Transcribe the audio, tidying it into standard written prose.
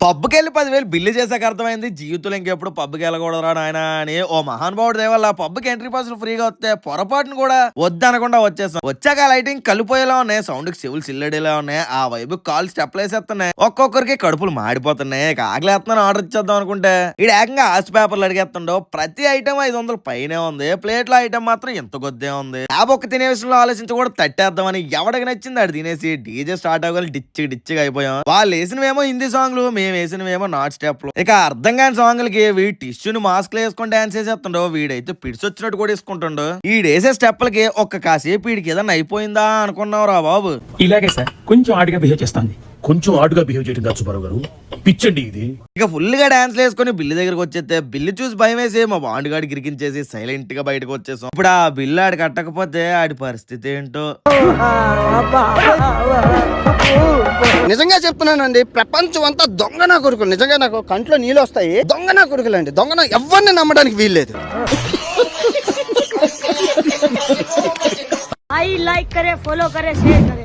పబ్కి వెళ్ళి 10,000 బిల్లు చేసాక అర్థమైంది జీవితంలో ఇంకెప్పుడు పబ్కి వెళ్ళకూడదురా నాయన అని. ఓ మహానుభావుడు దేవల్ల పబ్కి ఎంట్రీ పాసులు ఫ్రీగా వస్తే పొరపాటును కూడా వద్దనకుండా వచ్చేసాం. వచ్చాక లైటింగ్ కలిపోయేలా ఉన్నాయి, సౌండ్ కి చెవులు సిల్లడేలా ఉన్నాయి, ఆ వైపు కాల్ స్టెప్లు వేసేస్తున్నాయి, ఒక్కొక్కరికి కడుపులు మాడిపోతున్నాయి. ఆగలేస్తున్నాను ఆర్డర్ ఇచ్చేద్దాం అనుకుంటే ఈడు ఏకంగా ఆస్ పేపర్లు అడిగేస్తుండో. ప్రతి ఐటమ్ 500 పైనే ఉంది, ప్లేట్లో ఐటమ్ మాత్రం ఎంత కొద్దే ఉంది. ఆ ఒక్క తినే విషయంలో ఆలోచించి కూడా తట్టేద్దామని ఎవడికి నచ్చింది అది తినేసి డీజే స్టార్ట్ అవ్వాలి డిచ్చిగా అయిపోయాం. వాళ్ళు వేసినవేమో హిందీ సాంగ్లు, మేము వేసినవేమో నాట్ స్టెప్లు. ఇక అర్థం కాని సాంగ్లకి వీడి టిష్యూని మాస్క్ వేసుకొని డాన్స్ చేసేస్తుండో, వీడైతే పిడిచి వచ్చినట్టు కూడా వేసుకుంటుండో. ఈడేసే స్టెప్లకి ఒక్క కాసేపు వీడికి ఏదన్నా అయిపోయిందా అనుకున్నావు రా బాబు. ఇలాగే సార్ కొంచెం ఆడిగా బిహేవ్ చేస్తుంది. కొంచెం ఆడుగా బిహేవ్ చేయడం కాదు సుబ్బారావు గారు, పిచ్చండి ఇది. ఇక ఫుల్ గా డాన్స్ వేసుకుని బిల్లు దగ్గరకు వచ్చేస్తే బిల్లు చూసి భయం వేసి మా బాండుగాడి గిరికించేసి సైలెంట్ గా బయటకు వచ్చేసాం. ఇప్పుడు ఆ బిల్లు ఆడి కట్టకపోతే ఆడి పరిస్థితి ఏంటో. నిజంగా చెప్తున్నానండి, ప్రపంచం అంతా దొంగ నా కొడుకులు. నిజంగా నాకు కంట్లో నీళ్ళు వస్తాయి. దొంగ నా కొడుకులు అండి, దొంగ ఎవరిని నమ్మడానికి వీల్లేదు. आई लाइक करे, फॉलो करे, शेयर करे.